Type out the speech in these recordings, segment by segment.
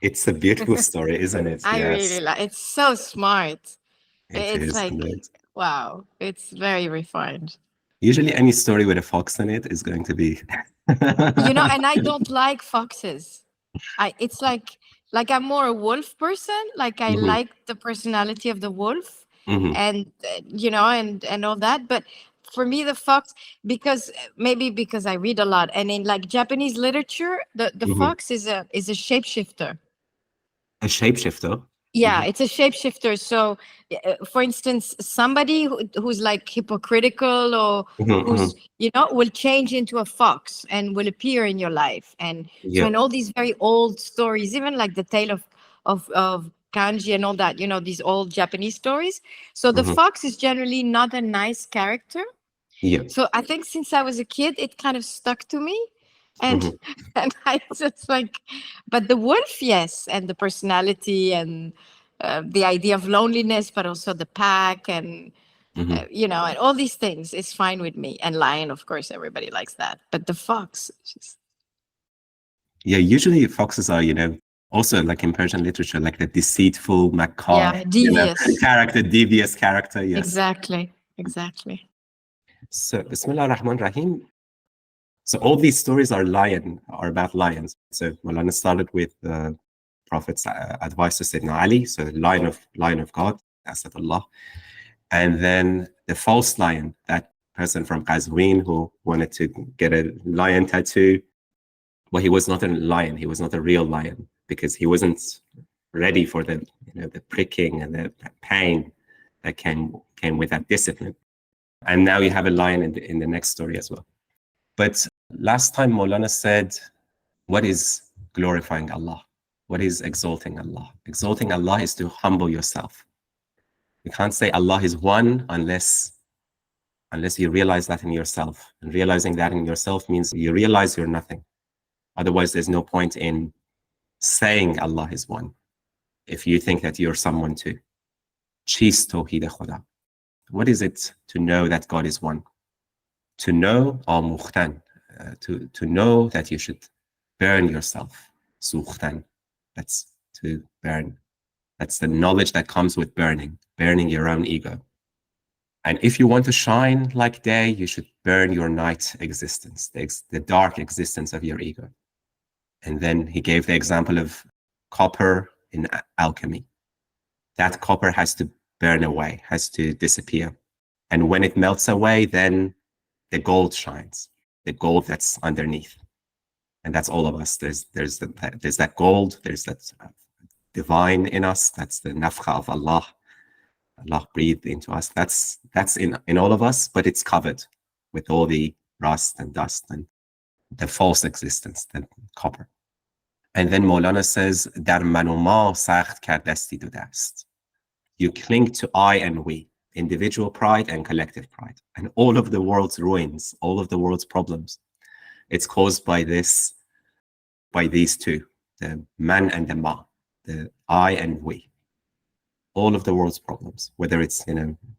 It's a beautiful story, isn't it? I really Yes, like it's so smart. it It's is. like, Indeed. wow, it's very refined. Usually, any story with a fox in it is going to be. And I don't like foxes. It's like I'm more a wolf person. Like I Hmm. like the personality of the wolf, Hmm. and and all that. But for me, the fox, because maybe because I read a lot, and in like Japanese literature, the Hmm. fox is a shapeshifter. A shapeshifter. Yeah, Hmm. it's a shapeshifter. So, for instance, somebody who's like hypocritical or Hmm. who's, Hmm. will change into a fox and will appear in your life. And so, Yeah. in all these very old stories, even like the tale of kanji and all that, these old Japanese stories. So, the Hmm. fox is generally not a nice character. Yeah. So, I think since I was a kid, it kind of stuck to me. And Hmm. and I just like, but the wolf, yes, and the personality and the idea of loneliness, but also the pack and Hmm. and all these things is fine with me. And lion, of course, everybody likes that. But the fox, just Yeah. Usually, foxes are, also like in Persian literature, like the deceitful macaw, yeah, devious. character, devious character. Yes. Exactly, exactly. So, Bismillah ar-Rahman ar-Rahim. So all these stories are about lions. So Malana started with the Prophet's advice to Sayyidina Ali, so lion of God, Asadullah, and then the false lion, that person from Qazwin who wanted to get a lion tattoo. Well, he was not a lion. He was not a real lion because he wasn't ready for the pricking and the pain that came with that discipline. And now you have a lion in the next story as well. But last time Maulana said, what is glorifying Allah? What is exalting Allah? Exalting Allah is to humble yourself. You can't say Allah is one unless you realize that in yourself. And realizing that in yourself means you realize you're nothing. Otherwise, there's no point in saying Allah is one if you think that you're someone too. Cheese Tawhid Khuda. What is it to know that God is one? To know al-mukhtan, to know that you should burn yourself. Sukhtan, that's to burn. That's the knowledge that comes with burning your own ego. And if you want to shine like day, you should burn your night existence, the dark existence of your ego. And then he gave the example of copper in alchemy. That copper has to burn away, has to disappear. And when it melts away, then the gold shines, the gold that's underneath. And that's all of us. There's that gold, there's that divine in us. That's the nafkha of Allah. Allah breathed into us. That's in all of us, but it's covered with all the rust and dust and the false existence, the copper. And then Maulana says, Dar man u ma sakht kardasti do dast. You cling to I and we, individual pride and collective pride. And all of the world's ruins, all of the world's problems, it's caused by these two, the man and the ma, the I and we. All of the world's problems, whether it's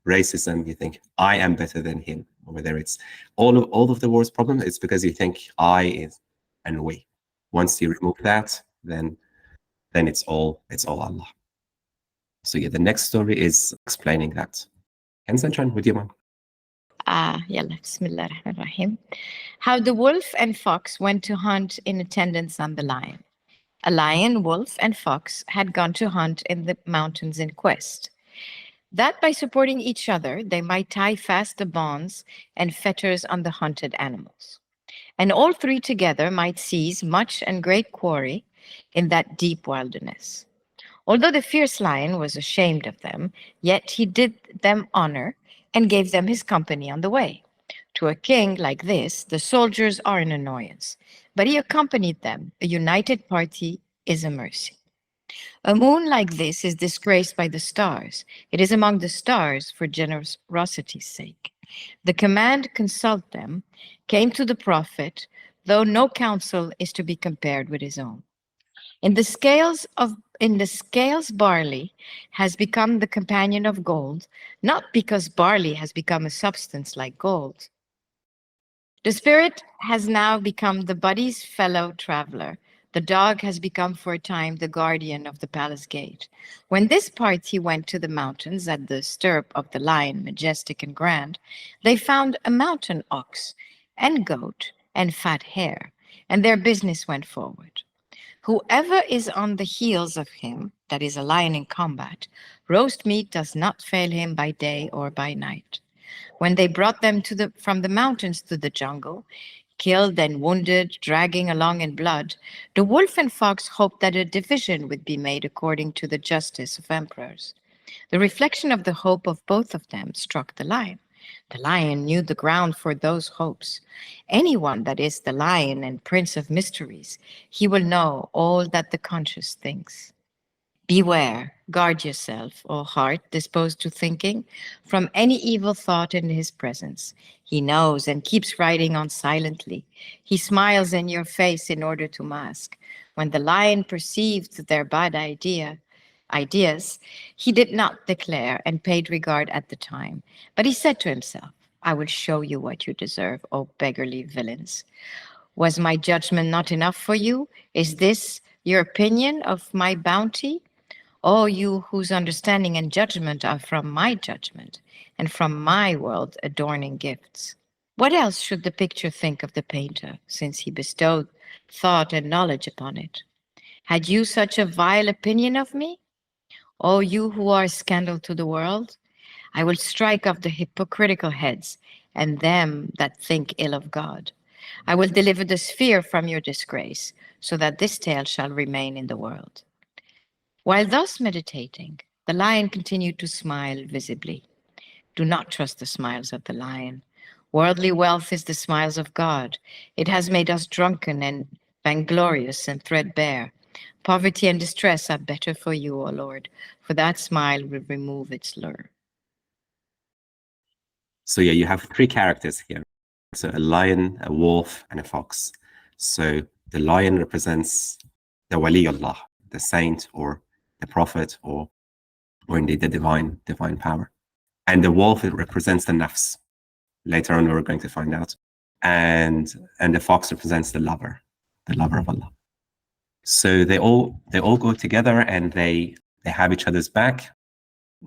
racism, you think I am better than him, or whether it's all of the world's problems, it's because you think I is and we. Once you remove that, then it's all Allah. So yeah, the next story is explaining that. And Sanchan, would you mind? Yalla, Bismillah ar-Rahman ar-Rahim. How the wolf and fox went to hunt in attendance on the lion. A lion, wolf, and fox had gone to hunt in the mountains in quest, that by supporting each other they might tie fast the bonds and fetters on the hunted animals, and all three together might seize much and great quarry in that deep wilderness. Although the fierce lion was ashamed of them, yet he did them honor and gave them his company on the way. To a king like this, the soldiers are an annoyance, but he accompanied them. A united party is a mercy. A moon like this is disgraced by the stars. It is among the stars for generosity's sake. The command, consult them, came to the prophet, though no counsel is to be compared with his own. In the scales, barley has become the companion of gold, not because barley has become a substance like gold. The spirit has now become the body's fellow traveler, The dog has become for a time the guardian of the palace gate. When this party went to the mountains at the stirrup of the lion, majestic and grand, they found a mountain ox and goat and fat hare, and their business went forward. Whoever is on the heels of him, that is a lion in combat, roast meat does not fail him by day or by night. When they brought them from the mountains to the jungle, killed and wounded, dragging along in blood, the wolf and fox hoped that a division would be made according to the justice of emperors. The reflection of the hope of both of them struck the lion. The lion knew the ground for those hopes. Anyone that is the lion and prince of mysteries, he will know all that the conscious thinks. Beware, guard yourself, O heart disposed to thinking, from any evil thought in his presence. He knows and keeps writing on silently. He smiles in your face in order to mask. When the lion perceived their bad ideas, he did not declare and paid regard at the time. But he said to himself, I will show you what you deserve, O beggarly villains. Was my judgment not enough for you? Is this your opinion of my bounty? O you whose understanding and judgment are from my judgment, and from my world adorning gifts. What else should the picture think of the painter, since he bestowed thought and knowledge upon it? Had you such a vile opinion of me? O you who are a scandal to the world, I will strike off the hypocritical heads and them that think ill of God. I will deliver the sphere from your disgrace, so that this tale shall remain in the world. While thus meditating, the lion continued to smile visibly. Do not trust the smiles of the lion. Worldly wealth is the smiles of God. It has made us drunken and vainglorious and threadbare. Poverty and distress are better for you, O Lord, for that smile will remove its lure. So yeah, you have three characters here. So a lion, a wolf, and a fox. So the lion represents the Waliullah, the saint or the prophet, or indeed the divine power. And the wolf, it represents the nafs. Later on, we're going to find out. And the fox represents the lover of Allah. So they all go together and they have each other's back.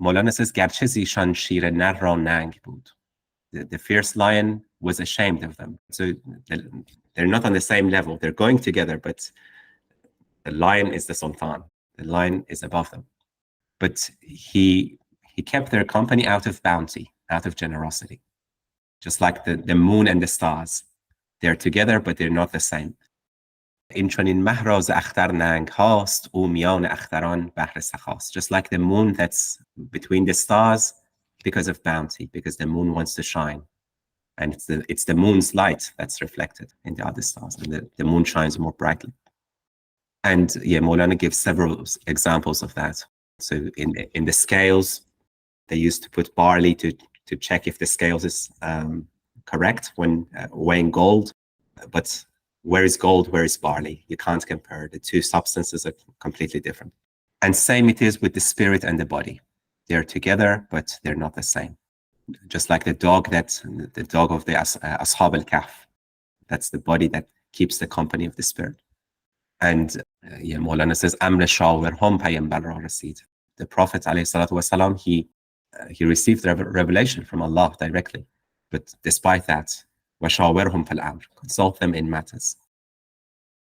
Maulana says, "Garche zishan shir nar ra nang bud." The fierce lion was ashamed of them. So they're not on the same level. They're going together, but the lion is the sultan. The lion is above them. But he kept their company out of bounty, out of generosity. Just like the moon and the stars. They're together, but they're not the same. In چنین مهراز اختر ننگ هاست او میان اختران بهر سخاست. Just like the moon that's between the stars because of bounty, because the moon wants to shine. And it's the moon's light that's reflected in the other stars, and the moon shines more brightly. And yeah, Maulana gives several examples of that. So in the scales, they used to put barley to check if the scales is correct when weighing gold. But where is gold, where is barley? You can't compare. The two substances are completely different. And same it is with the spirit and the body. They're together, but they're not the same. Just like the dog of the Ashab al-Kahf. That's the body that keeps the company of the spirit. And yeah, Maulana says, Amr shawarhum paymbar ra rasid. The Prophet ﷺ, he received revelation from Allah directly. But despite that, وَشَاوِرْهُمْ فِي الْأَمْرِ, consult them in matters.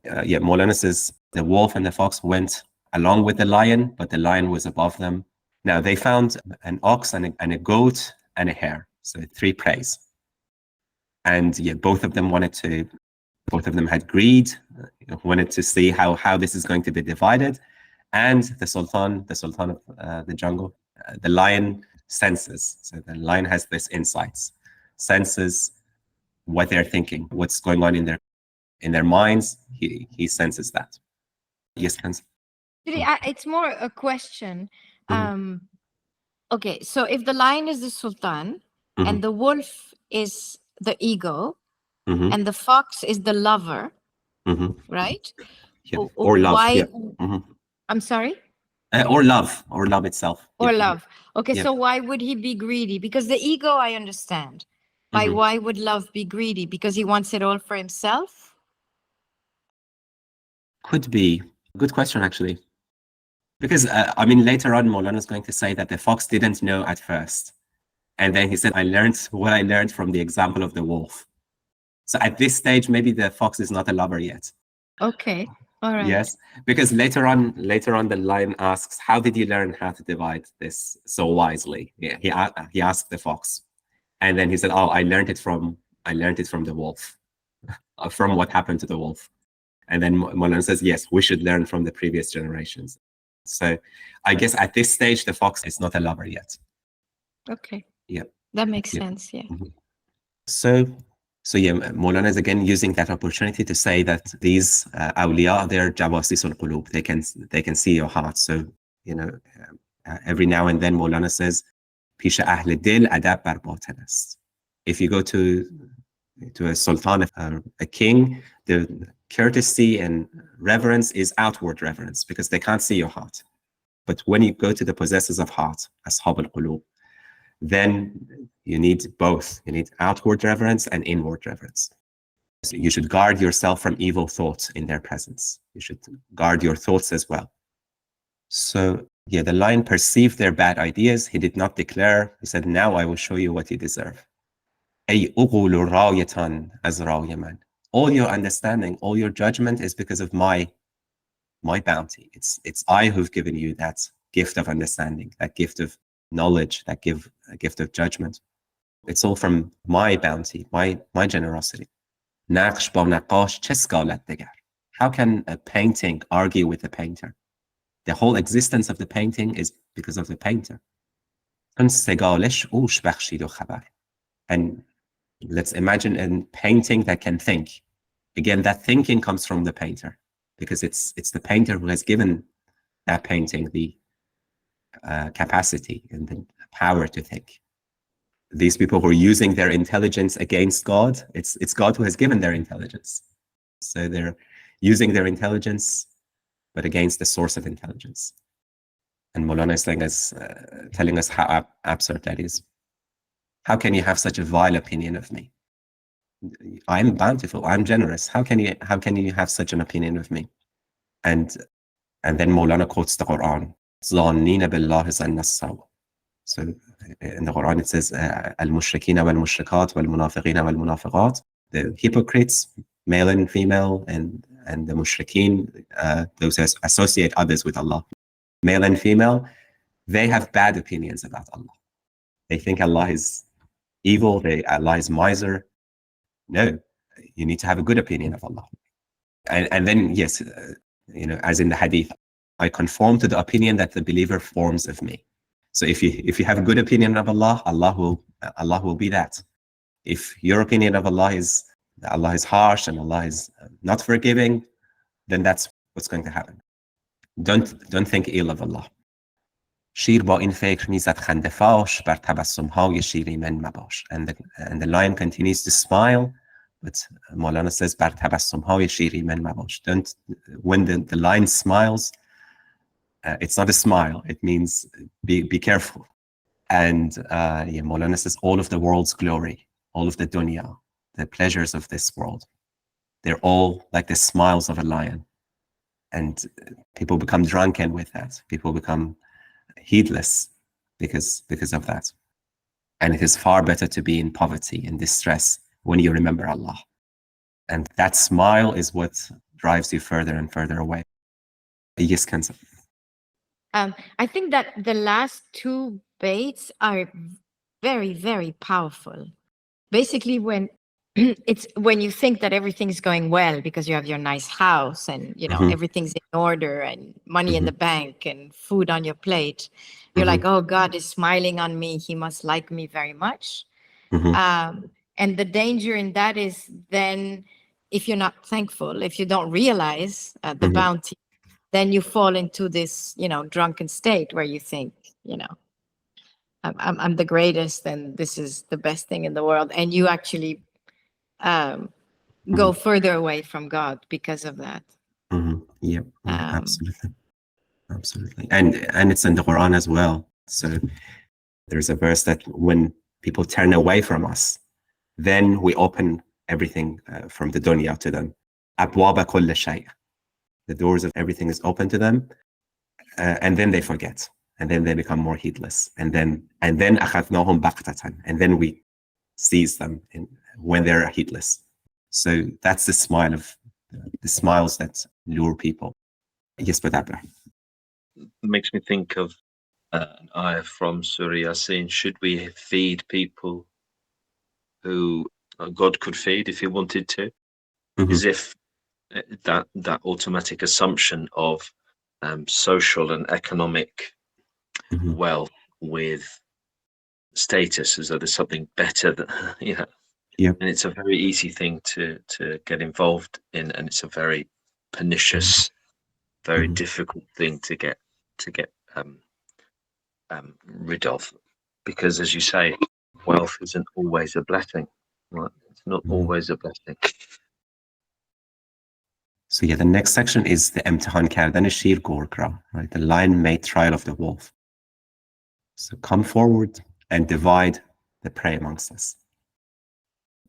Yeah, Maulana says, the wolf and the fox went along with the lion, but the lion was above them. Now they found an ox and a goat and a hare, so 3 preys. And yeah, both of them had greed, wanted to see how this is going to be divided. And the sultan of the jungle, the lion senses. So the lion has this insights, senses what they're thinking, what's going on in their minds. He senses that. Yes, Hans. It's more a question. Okay, so if the lion is the sultan, and the wolf is the ego, and the fox is the lover, right? Yeah. Or love. Why? Yeah. I'm sorry? Or love itself. Or love. Okay, yeah. So why would he be greedy? Because the ego, I understand. Why would love be greedy? Because he wants it all for himself? Could be. Good question, actually. Because, I mean, later on, Maulana is going to say that the fox didn't know at first. And then he said, I learned what I learned from the example of the wolf. So at this stage, maybe the fox is not a lover yet. Okay. All right. Yes, because later on the lion asks, how did you learn how to divide this so wisely? Yeah, he asked the fox. And then he said, oh, I learned it from the wolf, from what happened to the wolf. And then Maulana says, yes, we should learn from the previous generations. So I guess at this stage, the fox is not a lover yet. Okay. Yeah. That makes sense. Yeah. Mm-hmm. So yeah, Maulana is again using that opportunity to say that these awliya, they're jawasis al-qulub. They can see your heart. So, you know, every now and then Maulana says, Pisha ahl dil adab bar batin ast. If you go to a sultan, a king, the courtesy and reverence is outward reverence because they can't see your heart. But when you go to the possessors of heart, ashab al-qulub, then you need both. You need outward reverence and inward reverence. So you should guard yourself from evil thoughts in their presence. You should guard your thoughts as well. So yeah, the lion perceived their bad ideas. He did not declare. He said, now I will show you what you deserve. All your understanding, all your judgment is because of my bounty. It's I who've given you that gift of understanding, that gift of knowledge, that gift of judgment. It's all from my bounty, my generosity. How can a painting argue with a painter? The whole existence of the painting is because of the painter. And let's imagine a painting that can think. Again, that thinking comes from the painter, because it's the painter who has given that painting the capacity and the power to think. These people who are using their intelligence against God, it's God who has given their intelligence. So they're using their intelligence, but against the source of intelligence. And Maulana is telling us how absurd that is. How can you have such a vile opinion of me? I'm bountiful, I'm generous. How can you have such an opinion of me? And then Maulana quotes the Qur'an. ظَانِّينَ بِاللَّهِ ظَنَّ السَّوْءِ. So in the Quran it says, al-mushrikina wal-mushrikat wal-munafiqina wal-munafiqat. The hypocrites, male and female, and the mushrikeen, those who associate others with Allah, male and female, they have bad opinions about Allah. They think Allah is evil, Allah is miser. No, you need to have a good opinion of Allah. And then, yes, you know, as in the hadith, I conform to the opinion that the believer forms of me. So if you have a good opinion of Allah, Allah will be that. If your opinion of Allah is harsh and Allah is not forgiving, then that's what's going to happen. Don't think ill of Allah. شیر با این فکر میزد خنده فاش بر تبسم‌های شیرین مباش. And the lion continues to smile, but Maulana says بر تبسم‌های شیرین مباش. Don't, when the lion smiles, it's not a smile, it means be careful. And yeah, Maulana says all of the world's glory, all of the dunya, the pleasures of this world, they're all like the smiles of a lion. And people become drunken with that. People become heedless because of that. And it is far better to be in poverty and distress when you remember Allah. And that smile is what drives you further and further away. Yes, Kansa. I think that the last two baits are very, very powerful. Basically, when you think that everything's going well because you have your nice house and you know everything's in order and money in the bank and food on your plate, you're like, oh, God is smiling on me, he must like me very much. And the danger in that is then, if you're not thankful, if you don't realize the bounty, then you fall into this, you know, drunken state where you think, you know, I'm the greatest and this is the best thing in the world, and you actually go further away from God because of that. Yeah, absolutely. And it's in the Quran as well. So there's a verse that when people turn away from us, then we open everything from the dunya to them. Abwaba kull shay'. The doors of everything is open to them, and then they forget, and then they become more heedless, and then أخذناهم بغتة, and then we seize them when they're heedless. So that's the smiles that lure people. Yes, but Abra. It makes me think of an ayah from Surah saying, should we feed people who God could feed if he wanted to? As if that automatic assumption of social and economic wealth with status, as though there's something better that and it's a very easy thing to get involved in, and it's a very pernicious, very difficult thing to get rid of, because, as you say, wealth isn't always a blessing, right? It's not always a blessing. So the next section is the امتحان کردن شیر گرگ را, right? The lion made trial of the wolf. So come forward and divide the prey amongst us.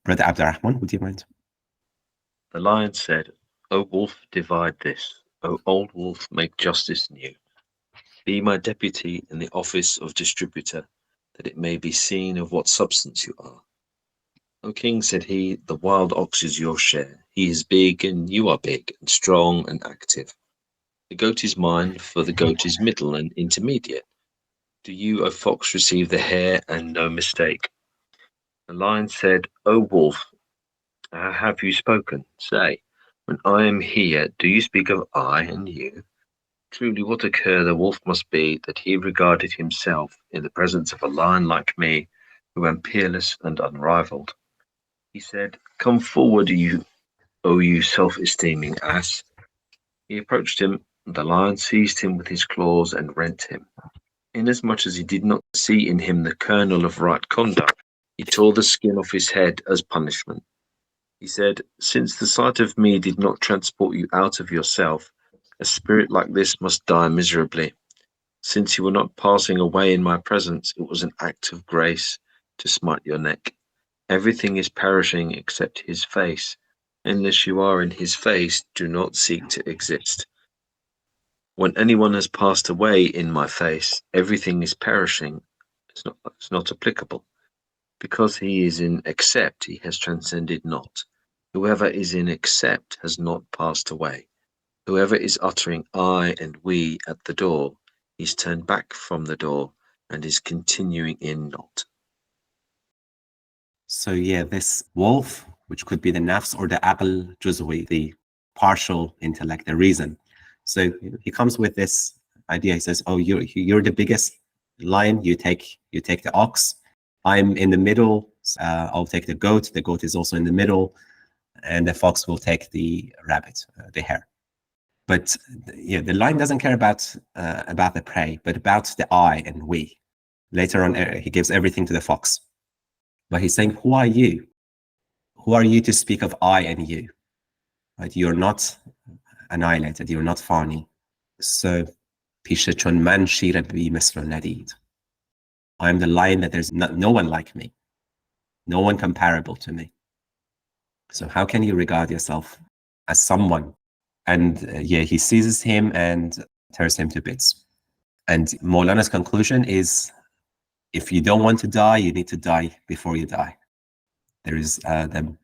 Brother Abdurrahman, would you mind? The lion said, O wolf, divide this. O old wolf, make justice new. Be my deputy in the office of distributor, that it may be seen of what substance you are. O king, said he, the wild ox is your share. He is big and you are big and strong and active. The goat is mine, for the goat is middle and intermediate. Do you, O fox, receive the hare and no mistake? The lion said, O wolf, how have you spoken? Say, when I am here, do you speak of I and you? Truly, what a cur the wolf must be, that he regarded himself in the presence of a lion like me, who am peerless and unrivaled. He said, come forward, O you self-esteeming ass. He approached him. The lion seized him with his claws and rent him. Inasmuch as he did not see in him the kernel of right conduct, he tore the skin off his head as punishment. He said, since the sight of me did not transport you out of yourself, a spirit like this must die miserably. Since you were not passing away in my presence, it was an act of grace to smite your neck. Everything is perishing except his face. Unless you are in his face, do not seek to exist. When anyone has passed away in my face, everything is perishing. It's not applicable. Because he is in except, he has transcended not. Whoever is in except has not passed away. Whoever is uttering I and we at the door, he's turned back from the door and is continuing in not. So this wolf, which could be the nafs or the aql juzwi, the partial intellect, the reason. So he comes with this idea. He says, oh, you're the biggest lion, you take the ox. I'm in the middle, I'll take the goat is also in the middle, and the fox will take the rabbit, the hare. But the lion doesn't care about the prey, but about the I and we. Later on, he gives everything to the fox. But he's saying, who are you? Who are you to speak of I and you? Right? You're not annihilated, you're not fani. So, پیش چون من شیر بی مثل ندید. I'm the lion that there's no one like me, no one comparable to me. So how can you regard yourself as someone? And he seizes him and tears him to bits. And Maulana's conclusion is, if you don't want to die, you need to die before you die. There is the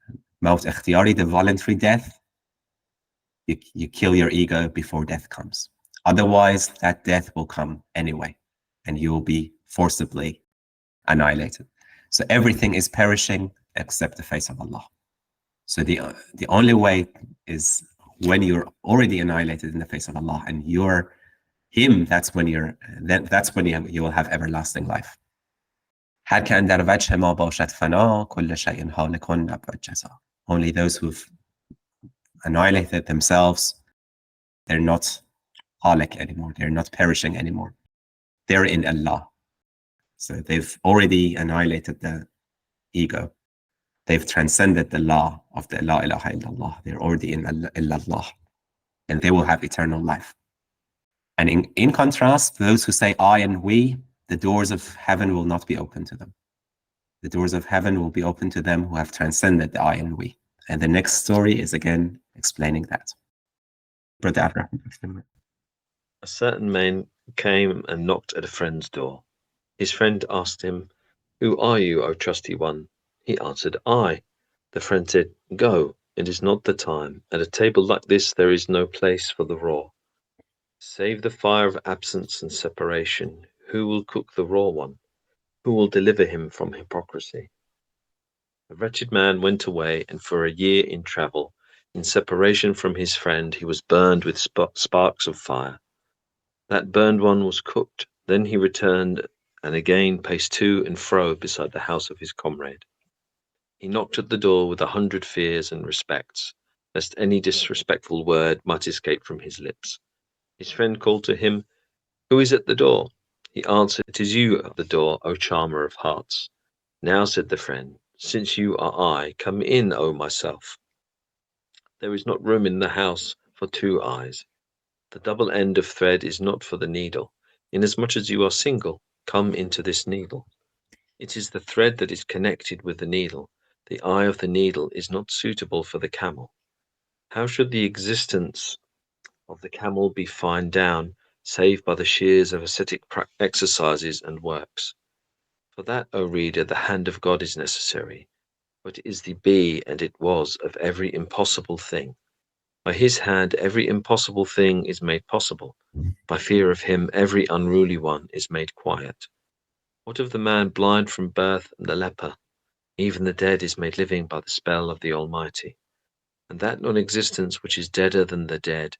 maut ikhtiyari, the voluntary death. You kill your ego before death comes. Otherwise, that death will come anyway, and you will be forcibly annihilated. So everything is perishing except the face of Allah. So the only way is when you're already annihilated in the face of Allah and you're Him. That's when you will have everlasting life. Only those who've annihilated themselves, they're not halik anymore. They're not perishing anymore. They're in Allah. So they've already annihilated the ego. They've transcended the law of the La ilaha illallah. They're already in illallah. And they will have eternal life. And in contrast, those who say I and we, the doors of heaven will not be open to them. The doors of heaven will be open to them who have transcended the I and we. And the next story is again explaining that. Brother Abraham. A certain man came and knocked at a friend's door. His friend asked him, "Who are you, O trusty one?" He answered, "I." The friend said, "Go, it is not the time. At a table like this there is no place for the raw. Save the fire of absence and separation. Who will cook the raw one? Who will deliver him from hypocrisy?" The wretched man went away, and for a year in travel, in separation from his friend, he was burned with sparks of fire. That burned one was cooked. Then he returned and again paced to and fro beside the house of his comrade. He knocked at the door with 100 fears and respects, lest any disrespectful word might escape from his lips. His friend called to him, "Who is at the door?" He answered, "It is you at the door, O charmer of hearts." "Now," said the friend, "since you are I, come in, O myself. There is not room in the house for two eyes. The double end of thread is not for the needle. Inasmuch as you are single, come into this needle. It is the thread that is connected with the needle. The eye of the needle is not suitable for the camel. How should the existence of the camel be fined down, save by the shears of ascetic exercises and works? For that, O reader, the hand of God is necessary, but it is the be and it was of every impossible thing. By his hand every impossible thing is made possible. By fear of him every unruly one is made quiet. What of the man blind from birth and the leper? Even the dead is made living by the spell of the Almighty. And that non-existence which is deader than the dead,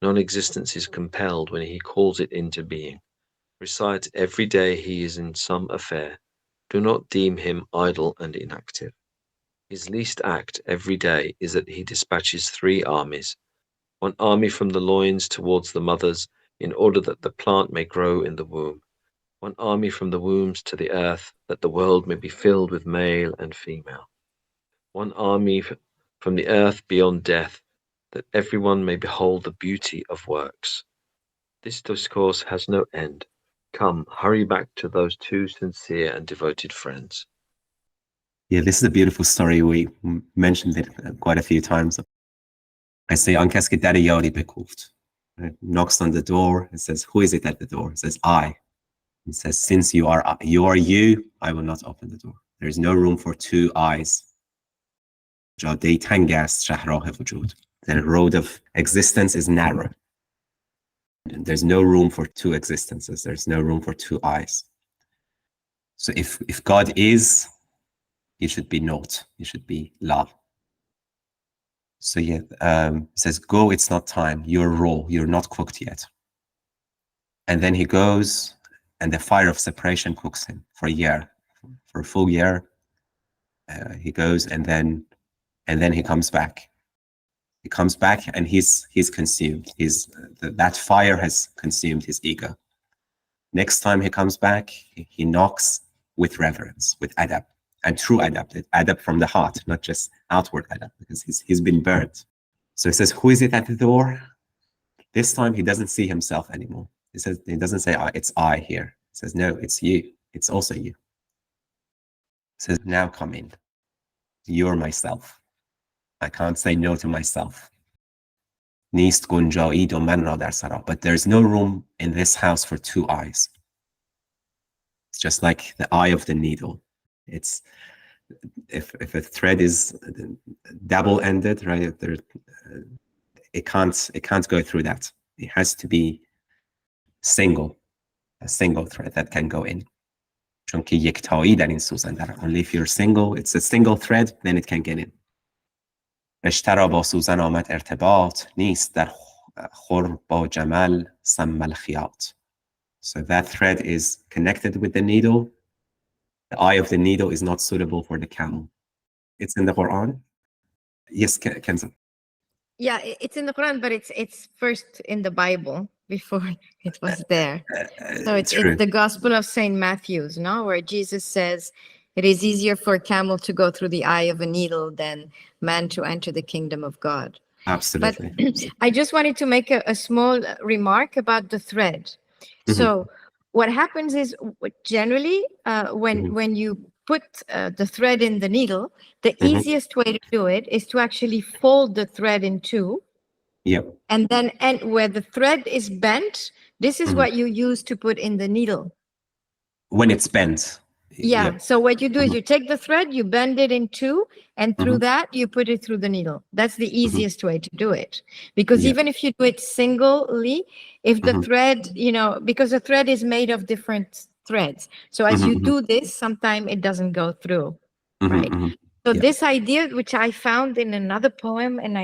non-existence is compelled when he calls it into being. Recites every day he is in some affair. Do not deem him idle and inactive. His least act every day is that he dispatches 3 armies, one army from the loins towards the mothers, in order that the plant may grow in the womb, one army from the wombs to the earth, that the world may be filled with male and female, one army from the earth beyond death, that everyone may behold the beauty of works. This discourse has no end. Come, hurry back to those 2 sincere and devoted friends. Yeah, this is a beautiful story. We mentioned it quite a few times. I say, "An kes ke dar yari bekoft." It knocks on the door. It says, "Who is it at the door?" It says, "I." It says, "Since you are you, I will not open the door." There is no room for 2 eyes. جاده تنگ است شهراه وجود. The road of existence is narrow. There's no room for 2 existences. There's no room for 2 eyes. So if God is, he should be naught. He should be la. So yeah, it says, "Go, it's not time. You're raw. You're not cooked yet." And then he goes, and the fire of separation cooks him for a year, for a full year. He goes, and then he comes back. He comes back, and he's consumed. That fire has consumed his ego. Next time he comes back, he knocks with reverence, with adab, and true adab from the heart, not just outward adab, because he's been burnt. So he says, "Who is it at the door?" This time he doesn't see himself anymore. He doesn't say, "It's I here." He says, "No, it's you. It's also you." He says, "Now come in. You're myself. I can't say no to myself. Nist gunjai do man ra dar sara." But there's no room in this house for 2 eyes. It's just like the eye of the needle. It's if a thread is double-ended, right? It can't go through that. It has to be a single thread that can go in. چون که یکتایی در این سوزن داره. Only if you're single, it's a single thread, then it can get in. رشته را با سوزن آمد ارتباط، نیست در خور با جمل سم الخیاط. So that thread is connected with the needle. The eye of the needle is not suitable for the camel. It's in the Qur'an. Yes, Kenza. Yeah, it's in the Quran, but it's first in the Bible before it was there. So it's the Gospel of Saint Matthew's, no, where Jesus says, "It is easier for a camel to go through the eye of a needle than man to enter the kingdom of God." Absolutely. But I just wanted to make a small remark about the thread. So what happens is generally when you put the thread in the needle, the easiest way to do it is to actually fold the thread in 2 Yep. And then where the thread is bent, this is what you use to put in the needle. When it's bent. Yeah. Yep. So what you do is you take the thread, you bend it in two, and through that you put it through the needle. That's the easiest way to do it. Because Yeah. even if you do it singly, if the thread, because the thread is made of different threads. So as you do this, sometimes it doesn't go through. Right. So this idea, which I found in another poem, and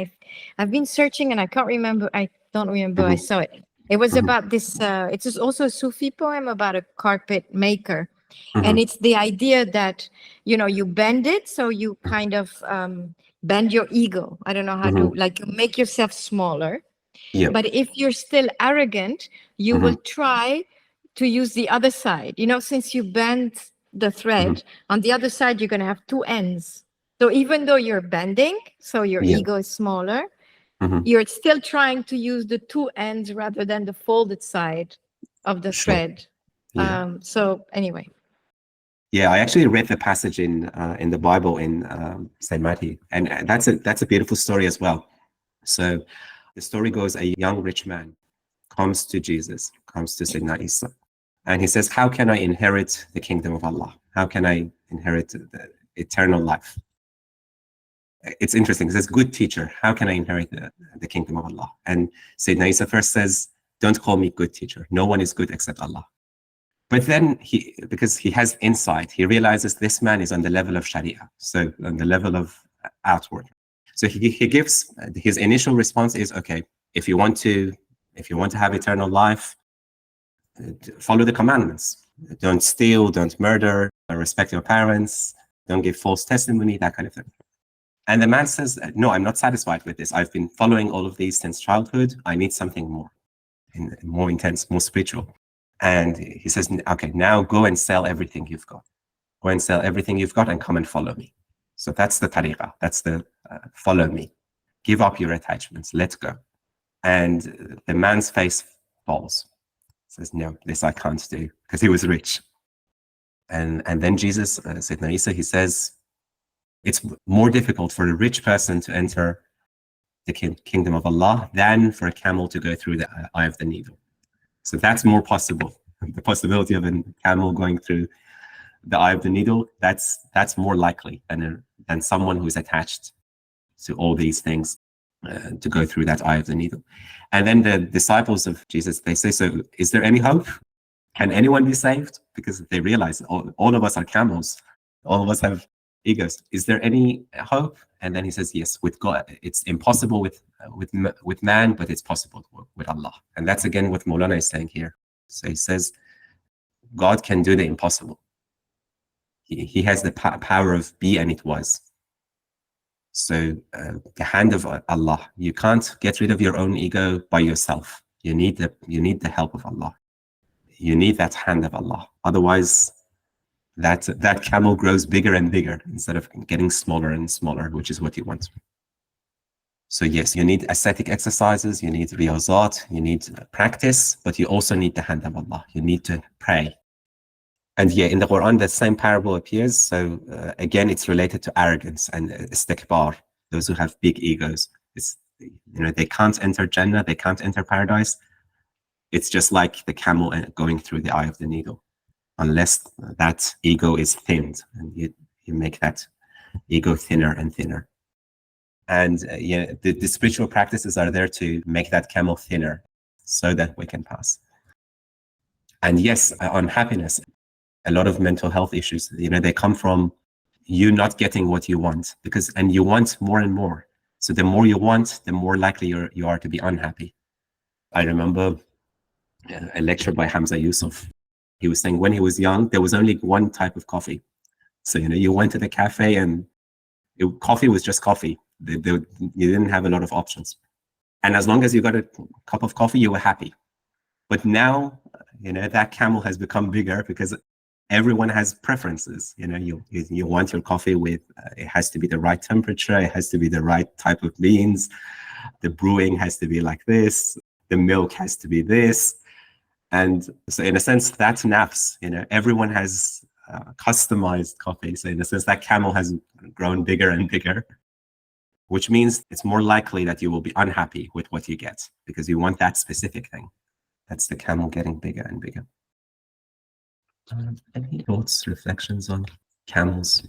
I've been searching and I don't remember I saw it. It was about this, it is also a Sufi poem about a carpet maker. And it's the idea that, you bend it. So you kind of bend your ego. I don't know how to, like, you make yourself smaller. Yep. But if you're still arrogant, you will try to use the other side. Since you bend the thread, on the other side, you're going to have two ends. So even though you're bending, so your ego is smaller, you're still trying to use the two ends rather than the folded side of the thread. Yeah. So anyway. Yeah, I actually read the passage in the Bible in Saint Matthew, and that's a beautiful story as well. So the story goes: a young rich man comes to Jesus, comes to Sayyidina Isa, and he says, "How can I inherit the kingdom of Allah? How can I inherit the eternal life?" It's interesting. It says, "Good teacher, how can I inherit the kingdom of Allah?" And Sayyidina Isa first says, "Don't call me good teacher. No one is good except Allah." But then because he has insight, he realizes this man is on the level of Sharia, so on the level of outward. So he gives, his initial response is, okay, if you want to have eternal life, follow the commandments. Don't steal, don't murder, respect your parents, don't give false testimony, that kind of thing. And the man says, no, I'm not satisfied with this. I've been following all of these since childhood. I need something more, more intense, more spiritual. And he says, okay, now go and sell everything you've got. Go and sell everything you've got and come and follow me. So that's the tariqah. That's the follow me. Give up your attachments. Let go. And the man's face falls. Says, no, this I can't do, because he was rich. And then Jesus, Sayyidina Isa, he says, it's more difficult for a rich person to enter the kingdom of Allah than for a camel to go through the eye of the needle. So that's more possible. The possibility of a camel going through the eye of the needle, that's more likely than someone who's attached to all these things to go through that eye of the needle. And then the disciples of Jesus, they say, so is there any hope? Can anyone be saved? Because they realize all of us are camels. All of us have egos. Is there any hope? And then he says, yes, with God, it's impossible with man, but it's possible with Allah. And that's again what Maulana is saying here. So he says, God can do the impossible. He has the power of be and it was. So the hand of Allah, you can't get rid of your own ego by yourself. You need the help of Allah. You need that hand of Allah. Otherwise, that camel grows bigger and bigger instead of getting smaller and smaller, which is what you want. So yes, you need ascetic exercises, you need riyazat, you need practice, but you also need the hand of Allah. You need to pray. And yeah, in the Quran, the same parable appears. So again, it's related to arrogance and istikbar, those who have big egos. They can't enter Jannah, they can't enter paradise. It's just like the camel going through the eye of the needle, unless that ego is thinned, and you make that ego thinner and thinner. And the spiritual practices are there to make that camel thinner so that we can pass. And yes, on happiness, a lot of mental health issues, they come from you not getting what you want, and you want more and more. So the more you want, the more likely you are to be unhappy. I remember a lecture by Hamza Yusuf. He was saying when he was young, there was only one type of coffee. So, you went to the cafe and coffee was just coffee. You didn't have a lot of options. And as long as you got a cup of coffee, you were happy. But now, that camel has become bigger because everyone has preferences. You want your coffee with, it has to be the right temperature. It has to be the right type of beans. The brewing has to be like this. The milk has to be this. And so in a sense, that's nafs. Everyone has customized coffee. So in a sense, that camel has grown bigger and bigger. which means it's more likely that you will be unhappy with what you get because you want that specific thing. That's the camel getting bigger and bigger. Any thoughts, reflections on camels?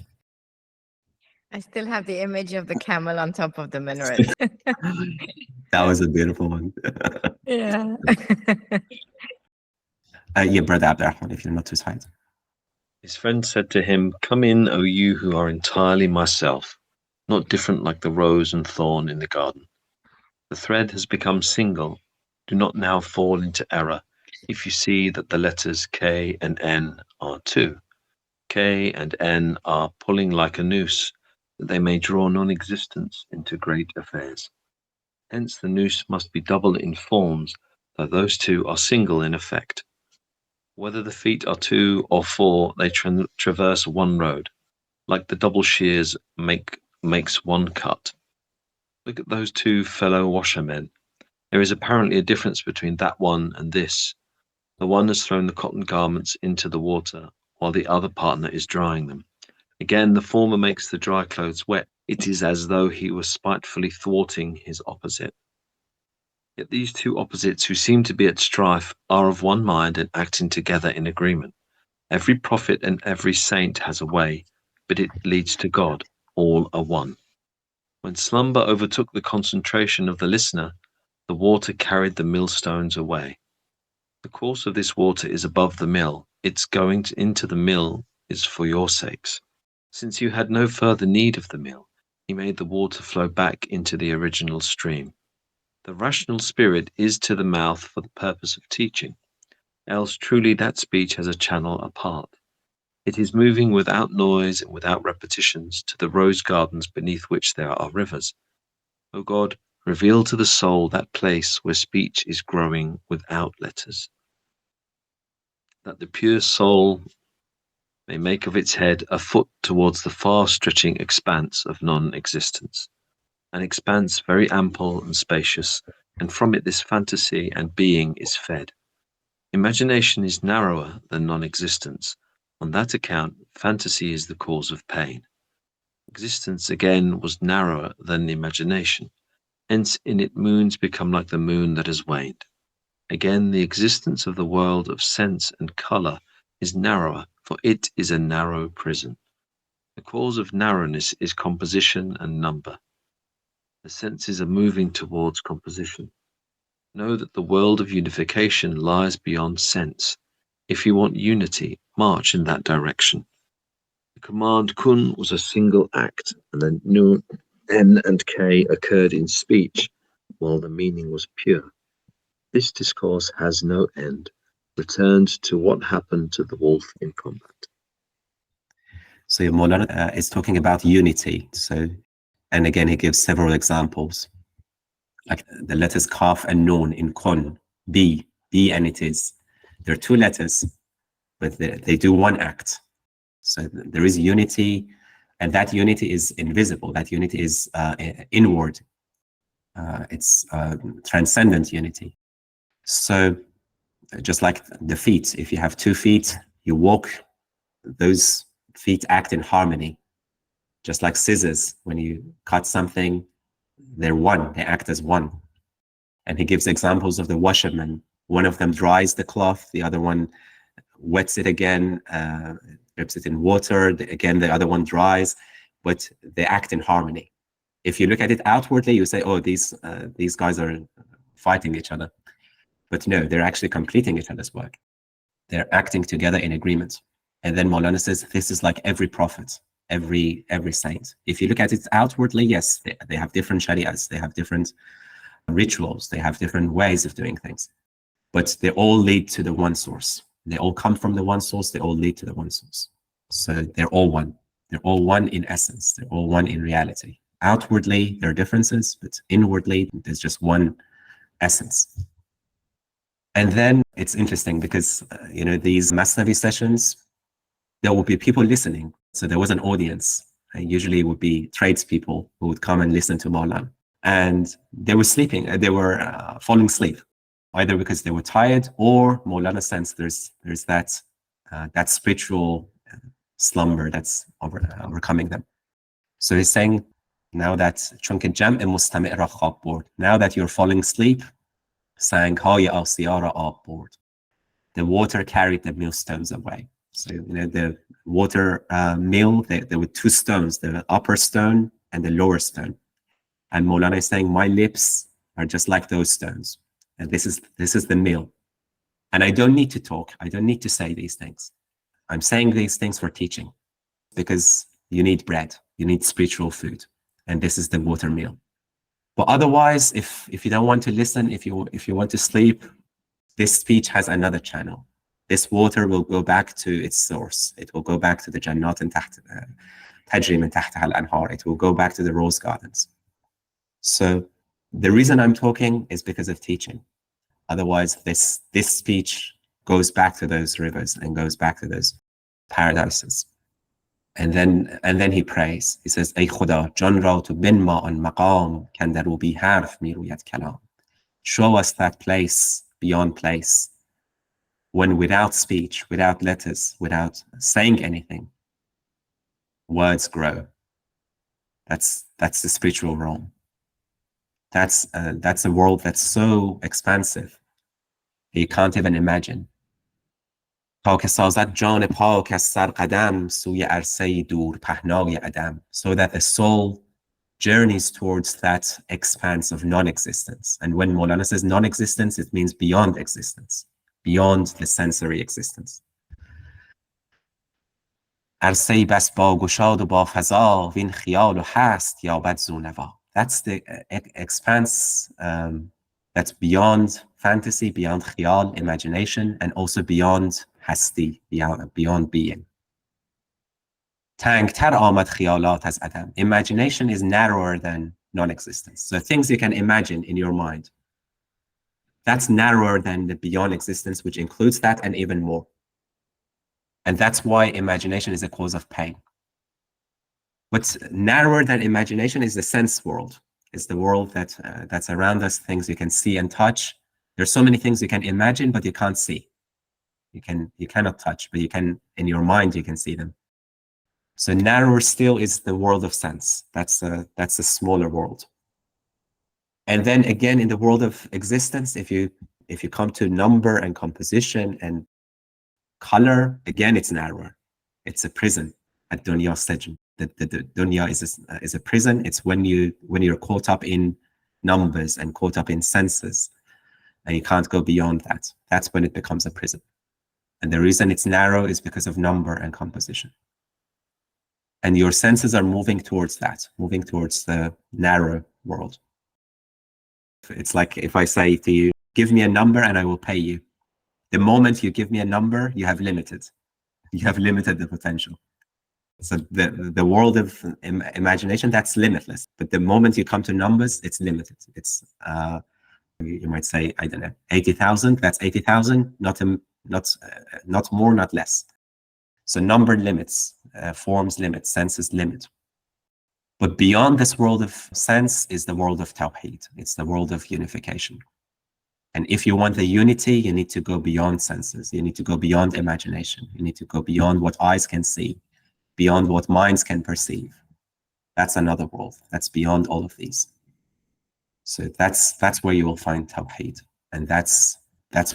I still have the image of the camel on top of the minaret. That was a beautiful one. Yeah. Yeah, Brother Abdurrahman, if you're not too tired. His friend said to him, "Come in, O you who are entirely myself, not different like the rose and thorn in the garden. The thread has become single. Do not now fall into error if you see that the letters K and N are two. K and N are pulling like a noose, that they may draw non-existence into great affairs. Hence the noose must be double in forms, though those two are single in effect. Whether the feet are 2 or 4, they traverse one road, like the double shears makes one cut. Look at those two fellow washermen. There is apparently a difference between that one and this. The one has thrown the cotton garments into the water, while the other partner is drying them. Again, the former makes the dry clothes wet. It is as though he was spitefully thwarting his opposite. Yet these two opposites who seem to be at strife are of one mind and acting together in agreement. Every prophet and every saint has a way, but it leads to God, all are one. When slumber overtook the concentration of the listener, the water carried the millstones away. The course of this water is above the mill. Its going into the mill is for your sakes. Since you had no further need of the mill, he made the water flow back into the original stream. The rational spirit is to the mouth for the purpose of teaching, else truly that speech has a channel apart. It is moving without noise and without repetitions to the rose gardens beneath which there are rivers. O God, reveal to the soul that place where speech is growing without letters, that the pure soul may make of its head a foot towards the far-stretching expanse of non-existence. An expanse very ample and spacious, and from it this fantasy and being is fed. Imagination is narrower than non-existence. On that account, fantasy is the cause of pain. Existence, again, was narrower than imagination. Hence, in it moons become like the moon that has waned. Again, the existence of the world of sense and colour is narrower, for it is a narrow prison. The cause of narrowness is composition and number. The senses are moving towards composition. Know that the world of unification lies beyond sense. If you want unity, march in that direction. The command kun was a single act, and then nun, n, and k occurred in speech, while the meaning was pure. This discourse has no end, returned to what happened to the wolf in combat. So Maulana is talking about unity. And again, he gives several examples, like the letters Kaf and Nun in Kun, B, and it is. There are two letters, but they do one act. So there is unity, and that unity is invisible. That unity is inward. It's transcendent unity. So just like the feet, if you have 2 feet, you walk, those feet act in harmony. Just like scissors, when you cut something, they're one, they act as one. And he gives examples of the washermen. One of them dries the cloth, the other one wets it again, dips it in water, again the other one dries, but they act in harmony. If you look at it outwardly, you say, oh, these guys are fighting each other. But no, they're actually completing each other's work. They're acting together in agreement. And then Maulana says, this is like every prophet, every saint. If you look at it outwardly, yes, they have different shari'ahs, they have different rituals, they have different ways of doing things, but they all lead to the one source. They all come from the one source, they all lead to the one source. So they're all one. They're all one in essence. They're all one in reality. Outwardly, there are differences, but inwardly, there's just one essence. And then it's interesting because, these Masnavi sessions, there will be people listening. So there was an audience. And usually it would be tradespeople who would come and listen to Maulana. And they were sleeping, they were falling asleep, either because they were tired or Maulana sensed there's that spiritual slumber that's overcoming them. So he's saying, Now that چون که جمع مستمع را خواب برد. Now that you're falling asleep, سنگ‌های آسیا را آب برد. The water carried the millstones away. So, the water mill, there were two stones, the upper stone and the lower stone. And Maulana is saying, my lips are just like those stones. And this is the mill. And I don't need to talk. I don't need to say these things. I'm saying these things for teaching, because you need bread, you need spiritual food. And this is the water mill. But otherwise, if you don't want to listen, if you want to sleep, this speech has another channel. This water will go back to its source. It will go back to the Jannat and Tajri min tahtaha al-anhar. It will go back to the rose gardens. So the reason I'm talking is because of teaching. Otherwise, this speech goes back to those rivers and goes back to those paradises. And then he prays. He says, Ey Khuda, jan ra tu bin ma an maqam kan daru bi harf mi ruyat kalam. Show us that place beyond place, when without speech, without letters, without saying anything, words grow. That's the spiritual realm. That's a world that's so expansive you can't even imagine. تا که سازد جان پاک از سر قدم سوی عرصه دور پهنای عدم. So that the soul journeys towards that expanse of non-existence. And when Maulana says non-existence, it means beyond existence, beyond the sensory existence. عرصه بس با گشاد و با فضا وین خیال و هست یابد زونوا. That's the expanse that's beyond fantasy, beyond khiyal, imagination, and also beyond hasti, beyond being. تنگتر آمد خیالات از عدم. Imagination is narrower than non-existence. So things you can imagine in your mind, that's narrower than the beyond existence, which includes that and even more. And that's why imagination is a cause of pain. What's narrower than imagination is the sense world. It's the world that's around us, things you can see and touch. There's so many things you can imagine, but you can't see. You cannot touch, but you can, in your mind, you can see them. So narrower still is the world of sense. That's a smaller world. And then again, in the world of existence, if you come to number and composition and color, again, it's narrower. It's a prison at dunya stajn. The dunya is a prison. It's when you're caught up in numbers and caught up in senses, and you can't go beyond that. That's when it becomes a prison. And the reason it's narrow is because of number and composition. And your senses are moving towards that, moving towards the narrow world. It's like if I say to you, give me a number and I will pay you. The moment you give me a number, you have limited the potential. So the world of imagination, that's limitless. But the moment you come to numbers, it's limited. It's you might say, I don't know, 80,000. That's 80,000. Not more, not less. So number limits, forms limit, senses limit. But beyond this world of sense is the world of Tawhid. It's the world of unification. And if you want the unity, you need to go beyond senses. You need to go beyond imagination. You need to go beyond what eyes can see, beyond what minds can perceive. That's another world. That's beyond all of these. So that's where you will find Tawhid. And that's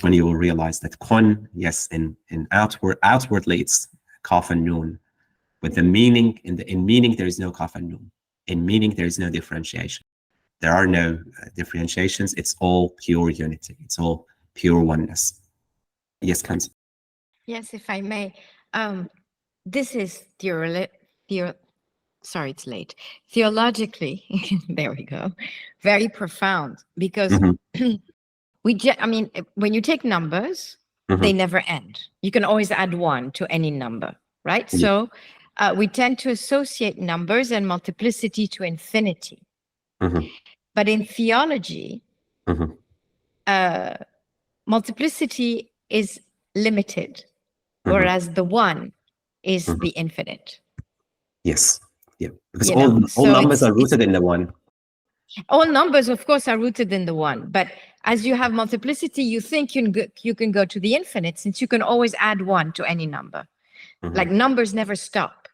when you will realize that kun, yes, in outwardly it's kaf and noon. But the meaning, in meaning, there is no kaf and noon. In meaning, there is no differentiation. There are no differentiations. It's all pure unity. It's all pure oneness. Yes, Kanz. Yes, if I may. This is sorry, it's late. Theologically, there we go. Very profound, because when you take numbers, they never end. You can always add one to any number, right? Yeah. So we tend to associate numbers and multiplicity to infinity. But in theology, multiplicity is limited, whereas the one is the infinite. Yes. Yeah. Because all numbers are rooted in the one. All numbers, of course, are rooted in the one. But as you have multiplicity, you think you can go to the infinite, since you can always add one to any number. Like numbers never stop.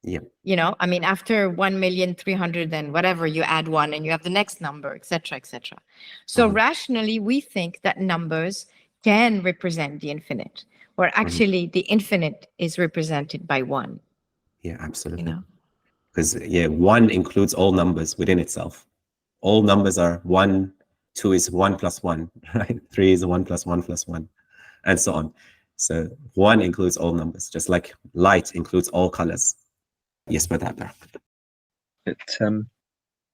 Yeah. You know, I mean, after 1,300,000 and whatever, you add one and you have the next number, etc., etc. So rationally, we think that numbers can represent the infinite, or actually the infinite is represented by one. Yeah, absolutely. You know? Because one includes all numbers within itself. All numbers are 1, 2 is 1 plus 1, right? 3 is 1 plus 1 plus 1, and so on. So one includes all numbers, just like light includes all colors. Yes, but that. It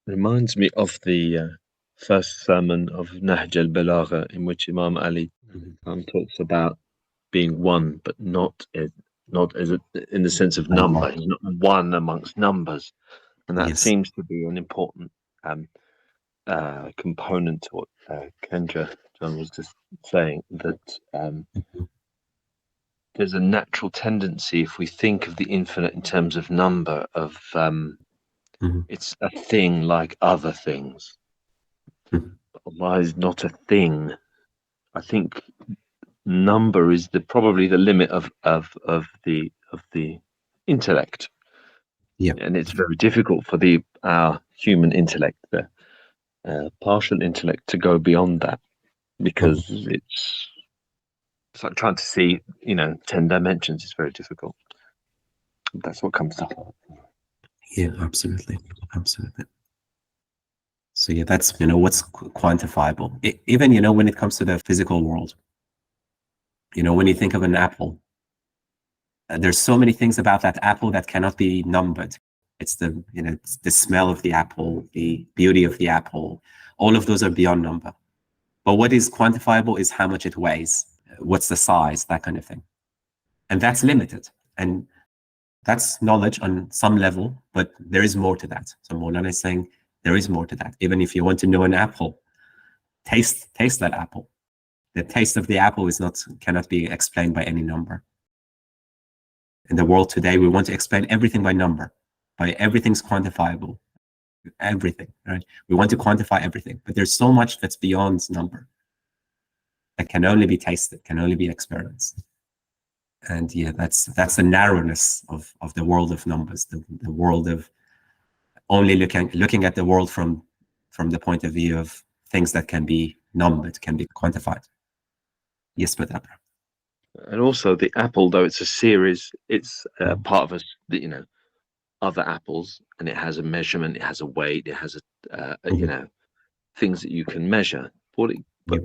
reminds me of the first sermon of Nahj al-Balagha, in which Imam Ali talks about being one, but not as in the sense of number. He's not one amongst numbers, and that seems to be an important component to what Kendra John was just saying, that there's a natural tendency, if we think of the infinite in terms of number, of it's a thing like other things. Allah is not a thing. I think number is probably the limit of the intellect. Yeah. And it's very difficult for our human intellect, the partial intellect, to go beyond that, because it's like trying to see, 10 dimensions is very difficult. That's what comes to heart. Yeah, absolutely. Absolutely. So yeah, that's, what's quantifiable. Even, when it comes to the physical world, when you think of an apple, there's so many things about that apple that cannot be numbered. It's it's the smell of the apple, the beauty of the apple. All of those are beyond number. But what is quantifiable is how much it weighs, what's the size, that kind of thing. And that's limited. And that's knowledge on some level, but there is more to that. So Maulana is saying there is more to that. Even if you want to know an apple, taste that apple. The taste of the apple cannot be explained by any number. In the world today, we want to explain everything by number, by everything's quantifiable, everything, right? We want to quantify everything, but there's so much that's beyond number that can only be tasted, can only be experienced. And yeah, that's the narrowness of the world of numbers, the world of only looking at the world from the point of view of things that can be numbered, can be quantified. Yes, but and also the apple, though it's a series, it's part of other apples, and it has a measurement, it has a weight, it has things that you can measure. But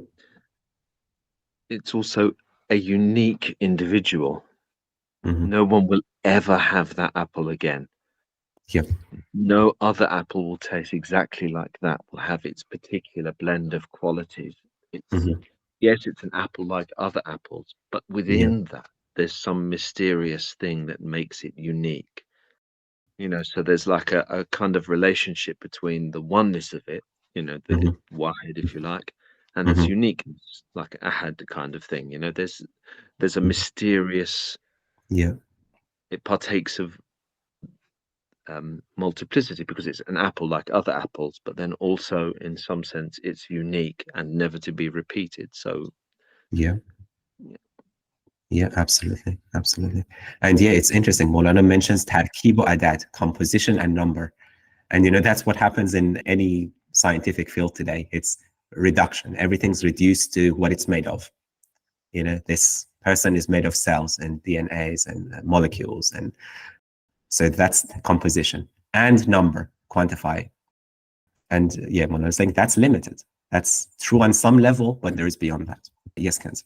it's also a unique individual. No one will ever have that apple again. No other apple will taste exactly like that, will have its particular blend of qualities. Yes, it's an apple like other apples, but within that, there's some mysterious thing that makes it unique. So there's like a kind of relationship between the oneness of it, the wahid, if you like, and its uniqueness, like ahad kind of thing. There's a mysterious. It partakes of multiplicity because it's an apple like other apples, but then also in some sense it's unique and never to be repeated. So absolutely. And it's interesting, Maulana mentions tarkib wa adad, composition and number. And that's what happens in any scientific field today. It's reduction. Everything's reduced to what it's made of. This person is made of cells and DNAs and molecules, and so that's composition and number, quantify. And Maulana is saying that's limited. That's true on some level, but there is beyond that. Yes, Kenzie.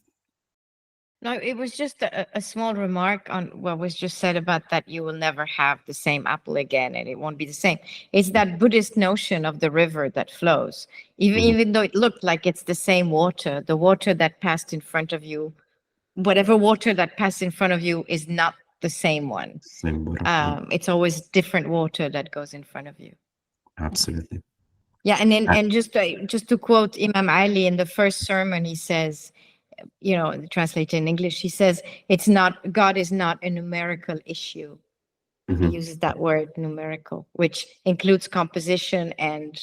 No, it was just a small remark on what was just said about that you will never have the same apple again and it won't be the same. It's that Buddhist notion of the river that flows. Even though it looked like it's the same water, the water that passed in front of you, whatever water that passed in front of you is not the same one. It's always different water that goes in front of you. Absolutely. Yeah, and just to quote Imam Ali in the first sermon, he says, translated in English, he says, God is not a numerical issue. He uses that word, numerical, which includes composition and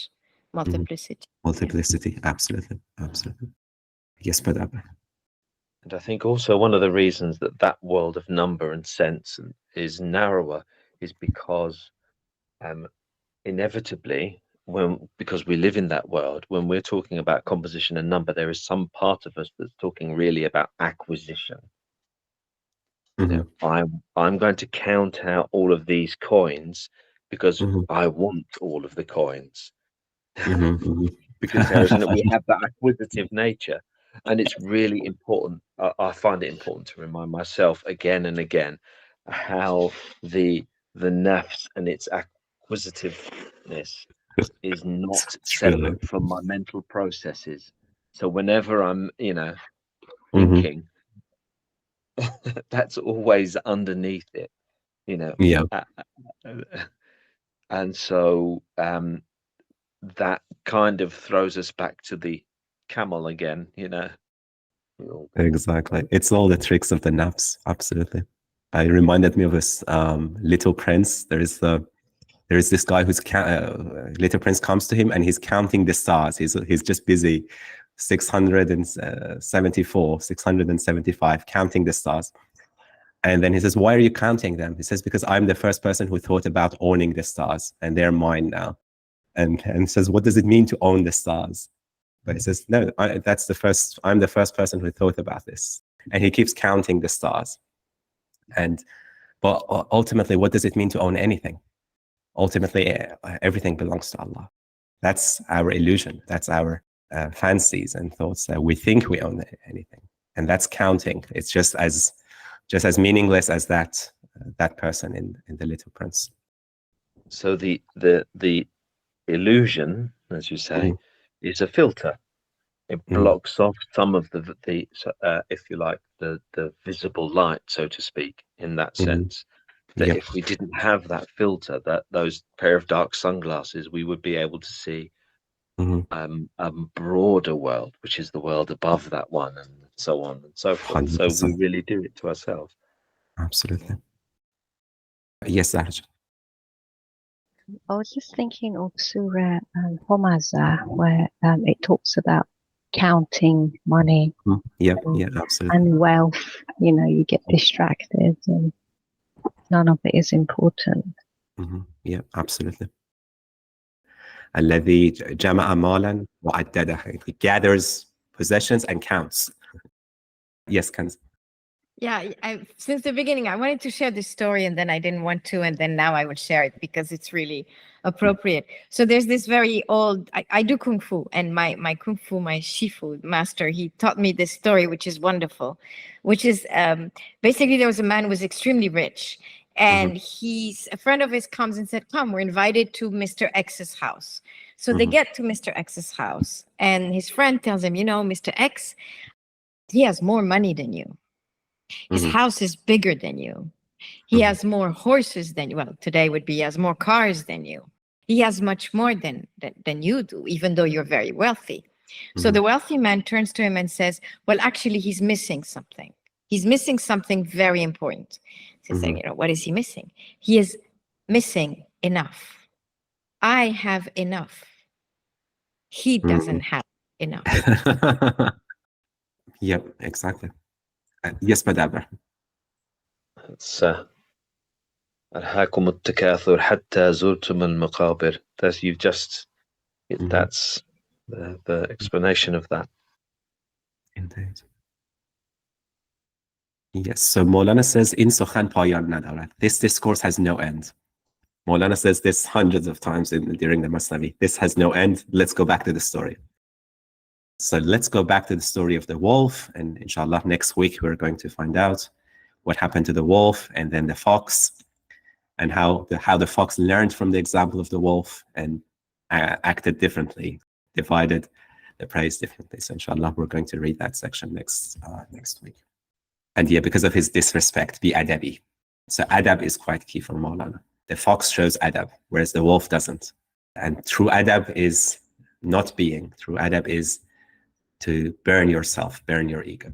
multiplicity. Multiplicity, absolutely. Yes, but and I think also one of the reasons that world of number and sense is narrower is because inevitably, because we live in that world, when we're talking about composition and number, there is some part of us that's talking really about acquisition. I'm going to count out all of these coins because I want all of the coins. Because we have that acquisitive nature, and it's really important. I find it important to remind myself again and again how the nafs and its acquisitiveness is not separate from my mental processes. So whenever I'm, thinking, that's always underneath it, Yeah. And so that kind of throws us back to the camel again, Exactly. It's all the tricks of the nafs. Absolutely. It reminded me of this Little Prince. There is this guy who's Little Prince comes to him and he's counting the stars. He's just busy, 674, 675, counting the stars. And then he says, "Why are you counting them?" He says, "Because I'm the first person who thought about owning the stars, and they're mine now." And he says, "What does it mean to own the stars?" But he says, "No, I'm the first person who thought about this." And he keeps counting the stars. But ultimately, what does it mean to own anything? Ultimately, everything belongs to Allah. That's our illusion. That's our fancies and thoughts that we think we own anything. And that's counting. It's just as meaningless as that person in the Little Prince. So the illusion, as you say, is a filter. It blocks off some of the if you like, the visible light, so to speak, in that sense. That if we didn't have that filter, those pair of dark sunglasses, we would be able to see a broader world, which is the world above that one, and so on and so forth. 100%. So we really do it to ourselves. Absolutely. Yes, Saraj. I was just thinking of Surah Homaza, where it talks about counting money Absolutely. and wealth. You get distracted and none of it is important. Yeah, absolutely. الذي جمع مالا وعدده. He gathers possessions and counts. Yes, Kanz. Yeah, since the beginning, I wanted to share this story and then I didn't want to, and then now I would share it because it's really appropriate. So there's this very old, I do Kung Fu, and my Kung Fu, my Shifu master, he taught me this story, which is wonderful, which is basically there was a man who was extremely rich, and a friend of his comes and said, "Come, we're invited to Mr. X's house." So they get to Mr. X's house, and his friend tells him, Mr. X, he has more money than you. His house is bigger than you. He has more horses than you. Well, today would be he has more cars than you. He has much more than you do, even though you're very wealthy. So the wealthy man turns to him and says, well, actually, he's missing something. He's missing something very important. He's saying, what is he missing? He is missing enough. I have enough. He doesn't have enough. Yep, exactly. Yes, Madam. It's ألهاكم التكاثر حتى زرتم المقابر. That's the explanation of that. Indeed. Yes, so Maulana says, in Sukhan Payan Nadarat. This discourse has no end. Maulana says this hundreds of times during the Masnavi. This has no end. Let's go back to the story. So let's go back to the story of the wolf, and inshallah next week we're going to find out what happened to the wolf and then the fox, and how the fox learned from the example of the wolf and acted differently, divided the praise differently. So inshallah we're going to read that section next week. And yeah, because of his disrespect, be adabi. So adab is quite key for Maulana. The fox shows adab, whereas the wolf doesn't. And true adab is not being. True adab is to burn yourself, burn your ego.